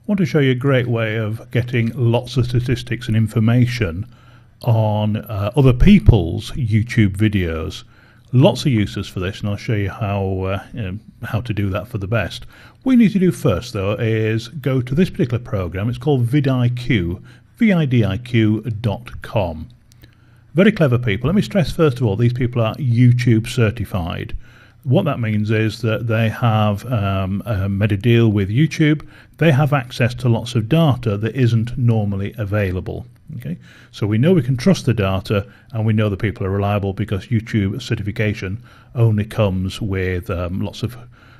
want to show you a great way of getting lots of statistics and information on other people's YouTube videos. Lots of uses for this, and I'll show you how to do that for the best. What you need to do first, though, is go to this particular program. It's called vidIQ, vidiq.com. Very clever people. Let me stress first of all, these people are YouTube certified. What that means is that they have made a deal with YouTube. They have access to lots of data that isn't normally available. Okay, so we know we can trust the data, and we know the people are reliable because YouTube certification only comes with lots of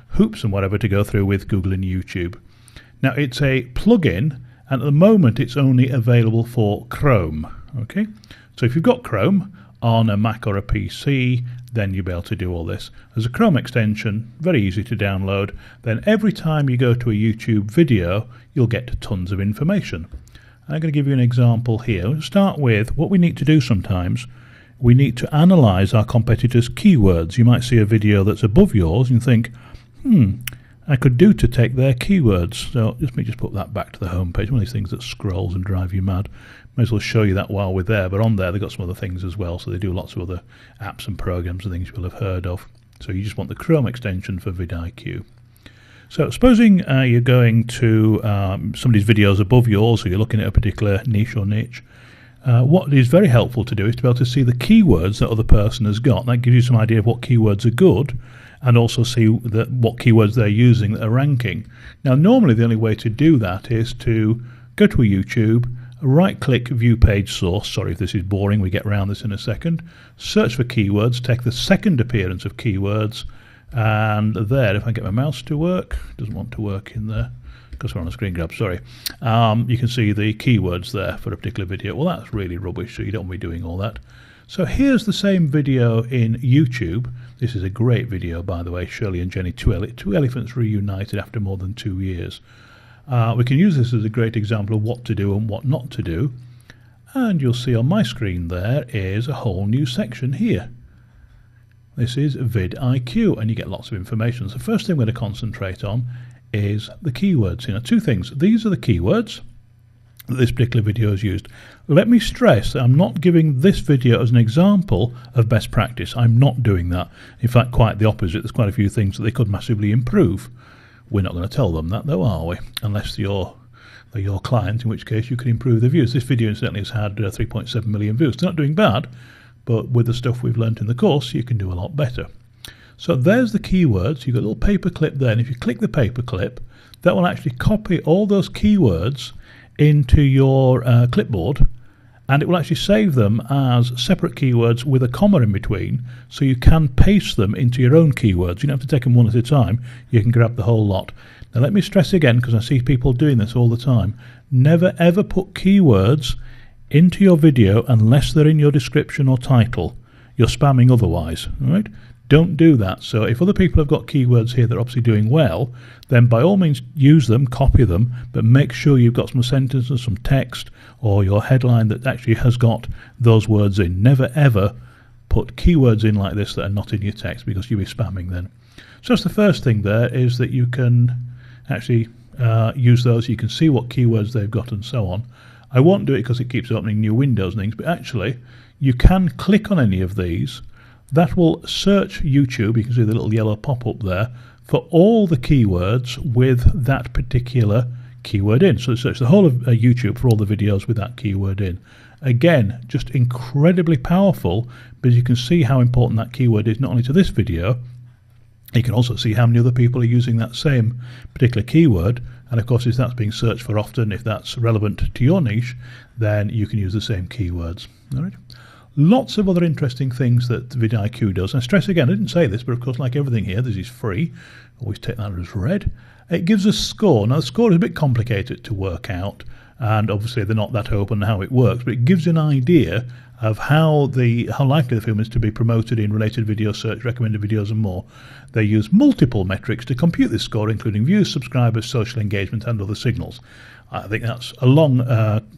hoops and whatever to go through with Google and YouTube. Now it's a plugin, and at the moment it's only available for Chrome. Okay, so if you've got Chrome on a Mac or a PC, then you'll be able to do all this. There's a Chrome extension, very easy to download. Then every time you go to a YouTube video, you'll get tons of information. I'm going to give you an example here. Let's start with what we need to do sometimes. We need to analyze our competitors' keywords. You might see a video that's above yours and think, I could do to take their keywords. So let me just put that back to the home page. One of these things that scrolls and drive you mad. May as well show you that while we're there, but on there they've got some other things as well. So they do lots of other apps and programs and things you will have heard of. So you just want the Chrome extension for vidIQ. So supposing you're going to somebody's videos above yours, so you're looking at a particular niche or niche. What is very helpful to do is to be able to see the keywords that other person has got. That gives you some idea of what keywords are good, and also see what keywords they're using that are ranking. Now normally the only way to do that is to go to a YouTube, right-click View Page Source. Sorry if this is boring, we get around this in a second. Search for keywords, take the second appearance of keywords, and there, if I get my mouse to work, it doesn't want to work in there because we're on a screen grab, sorry. You can see the keywords there for a particular video. Well, that's really rubbish, so you don't want to be doing all that. So here's the same video in YouTube. This is a great video, by the way, Shirley and Jenny, two elephants reunited after more than 2 years. We can use this as a great example of what to do and what not to do. And you'll see on my screen there is a whole new section here. This is vidIQ, and you get lots of information. So the first thing we're going to concentrate on is the keywords. Two things. These are the keywords that this particular video is used. Let me stress that I'm not giving this video as an example of best practice. I'm not doing that. In fact, quite the opposite. There's quite a few things that they could massively improve. We're not going to tell them that, though, are we? Unless they're your client, in which case you can improve the views. This video incidentally has had 3.7 million views. They're not doing bad, but with the stuff we've learnt in the course, you can do a lot better. So there's the keywords. You've got a little paper clip there, and if you click the paper clip, that will actually copy all those keywords into your clipboard, and it will actually save them as separate keywords with a comma in between, so you can paste them into your own keywords. You don't have to take them one at a time. You can grab the whole lot. Now let me stress again, because I see people doing this all the time, never ever put keywords into your video unless they're in your description or title. You're spamming otherwise, all right? Don't do that. So if other people have got keywords here that are obviously doing well, then by all means use them, copy them, but make sure you've got some sentences, some text, or your headline that actually has got those words in. Never ever put keywords in like this that are not in your text, because you'll be spamming then. So that's the first thing there, is that you can actually use those. You can see what keywords they've got and so on. I won't do it because it keeps opening new windows and things, but actually you can click on any of these. That will search YouTube, you can see the little yellow pop-up there, for all the keywords with that particular keyword in. So it searches the whole of YouTube for all the videos with that keyword in. Again, just incredibly powerful, because you can see how important that keyword is not only to this video, you can also see how many other people are using that same particular keyword. And of course, if that's being searched for often, if that's relevant to your niche, then you can use the same keywords. All right. Lots of other interesting things that vidIQ does. And I stress again, I didn't say this, but of course, like everything here, this is free. Always take that as read. It gives a score. Now, the score is a bit complicated to work out, and obviously they're not that open how it works, but it gives you an idea of how likely the film is to be promoted in related video search, recommended videos and more. They use multiple metrics to compute this score, including views, subscribers, social engagement and other signals. I think that's a long,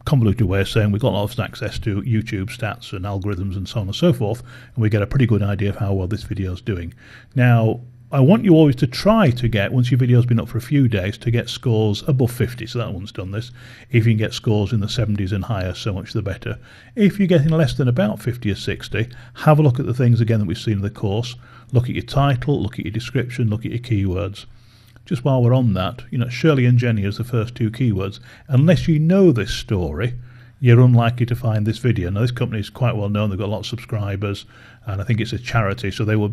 convoluted way of saying we've got lots of access to YouTube stats and algorithms and so on and so forth, and we get a pretty good idea of how well this video is doing. Now, I want you always to try to get, once your video's been up for a few days, to get scores above 50. So that one's done this. If you can get scores in the 70s and higher, so much the better. If you're getting less than about 50 or 60, have a look at the things again that we've seen in the course. Look at your title, look at your description, look at your keywords. Just while we're on that, Shirley and Jenny as the first two keywords. Unless you know this story, you're unlikely to find this video. Now, this company is quite well known. They've got a lot of subscribers, and I think it's a charity, so they will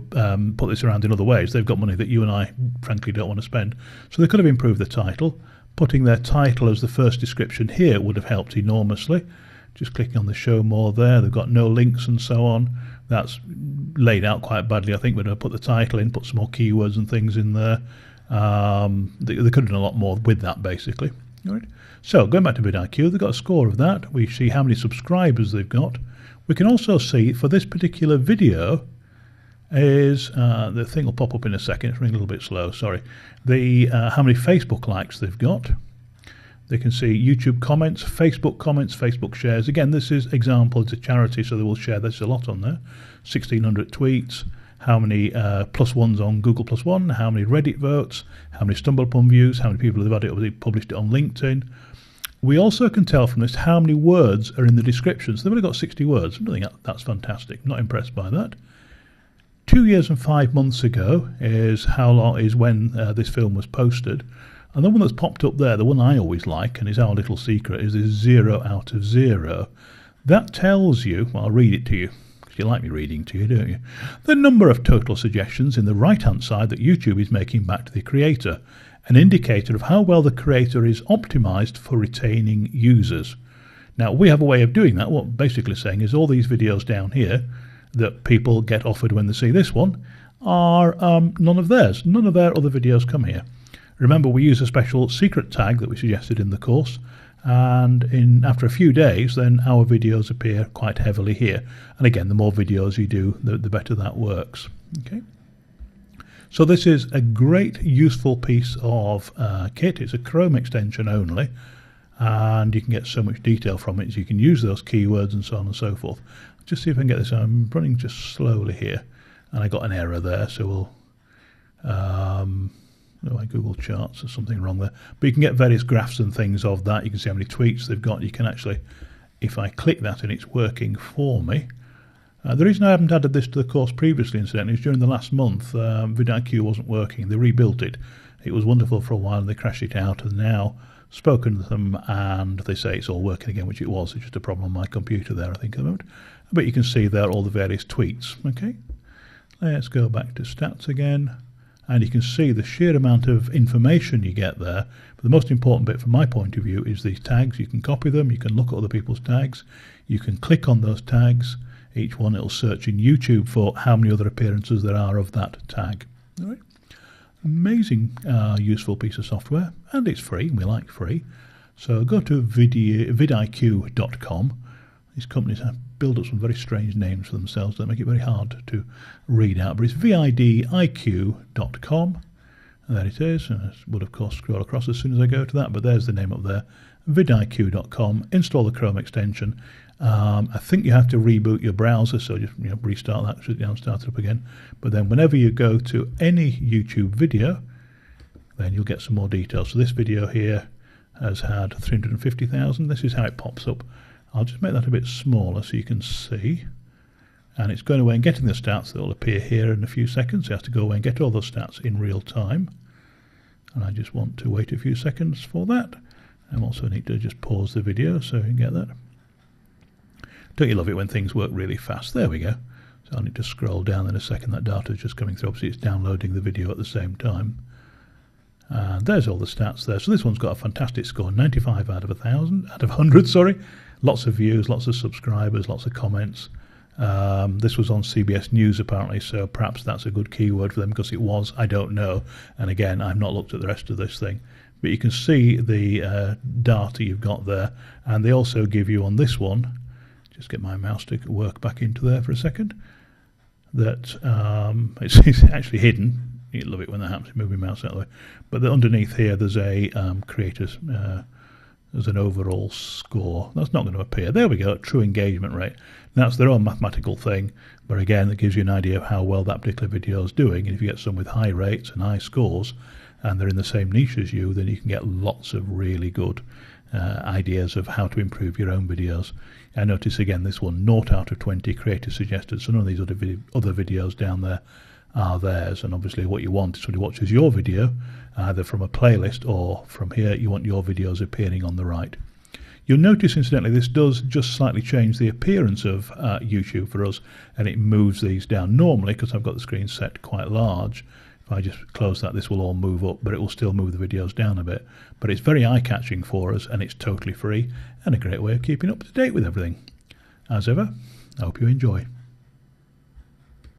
put this around in other ways. They've got money that you and I, frankly, don't want to spend. So they could have improved the title. Putting their title as the first description here would have helped enormously. Just clicking on the show more there. They've got no links and so on. That's laid out quite badly. I think we're going to put the title in, put some more keywords and things in there. They could have done a lot more with that, basically. All right. So going back to vidIQ, they've got a score of that. We see how many subscribers they've got. We can also see for this particular video is the thing will pop up in a second. It's running a little bit slow. Sorry. The how many Facebook likes they've got. They can see YouTube comments, Facebook shares. Again, this is example. It's a charity, so they will share. There's a lot on there. 1,600 tweets. How many plus ones on Google Plus One, how many Reddit votes, how many StumbleUpon views, how many people have had it published it on LinkedIn. We also can tell from this how many words are in the description. So they've only got 60 words. I think that's fantastic. Not impressed by that. 2 years and 5 months ago is when this film was posted. And the one that's popped up there, the one I always like, and is our little secret, is this 0 out of 0. That tells you, well, I'll read it to you. You like me reading to you, don't you? The number of total suggestions in the right-hand side that YouTube is making back to the creator, an indicator of how well the creator is optimized for retaining users. Now, we have a way of doing that. What we're basically saying is all these videos down here that people get offered when they see this one are none of theirs. None of their other videos come here. Remember, we use a special secret tag that we suggested in the course, and after a few days then our videos appear quite heavily here. And again, the more videos you do, the better that works. Okay, so this is a great useful piece of kit. It's a Chrome extension only, and you can get so much detail from it. So you can use those keywords and so on and so forth. Just see if I can get this. I'm running just slowly here, and I got an error there, so we'll my Google Charts, there's something wrong there. But you can get various graphs and things of that. You can see how many tweets they've got. You can actually, if I click that and it's working for me. The reason I haven't added this to the course previously, incidentally, is during the last month, vidIQ wasn't working. They rebuilt it. It was wonderful for a while and they crashed it out, and now spoken to them and they say it's all working again, which it was. It's just a problem on my computer there, I think, at the moment. But you can see there all the various tweets. Okay, let's go back to stats again. And you can see the sheer amount of information you get there. But the most important bit from my point of view is these tags. You can copy them, you can look at other people's tags, you can click on those tags. Each one it'll search in YouTube for how many other appearances there are of that tag. All right. Amazing useful piece of software, and it's free. We like free. So go to vidIQ.com. These companies have built up some very strange names for themselves that make it very hard to read out. But it's vidIQ.com. And there it is. And I would, of course, scroll across as soon as I go to that. But there's the name up there. vidIQ.com. Install the Chrome extension. I think you have to reboot your browser. So just restart that, shut it down, start it up again. But then whenever you go to any YouTube video, then you'll get some more details. So this video here has had 350,000. This is how it pops up. I'll just make that a bit smaller so you can see. And it's going away and getting the stats that will appear here in a few seconds. You have to go away and get all those stats in real time. And I just want to wait a few seconds for that. I also need to just pause the video so you can get that. Don't you love it when things work really fast? There we go. So I'll need to scroll down in a second. That data is just coming through. Obviously it's downloading the video at the same time. And there's all the stats there. So this one's got a fantastic score, 95 out of 100, sorry. Lots of views, lots of subscribers, lots of comments. This was on CBS News apparently, so perhaps that's a good keyword for them, because it was, I don't know. And again, I've not looked at the rest of this thing. But you can see the data you've got there, and they also give you on this one, just get my mouse to work back into there for a second, that it's actually hidden. You love it when that happens, move your mouse out of the way. But underneath here there's a creators as an overall score. That's not going to appear. There we go, true engagement rate. That's their own mathematical thing, but again, that gives you an idea of how well that particular video is doing. And if you get some with high rates and high scores, and they're in the same niche as you, then you can get lots of really good ideas of how to improve your own videos. I notice again this one, 0 out of 20 creator suggested, so none of these other videos down there are theirs. And obviously what you want is somebody watches your video either from a playlist or from here you want your videos appearing on the right. You'll notice incidentally this does just slightly change the appearance of YouTube for us, and it moves these down. Normally, because I've got the screen set quite large, if I just close that, this will all move up, but it will still move the videos down a bit. But it's very eye-catching for us, and it's totally free and a great way of keeping up to date with everything. As ever, I hope you enjoy.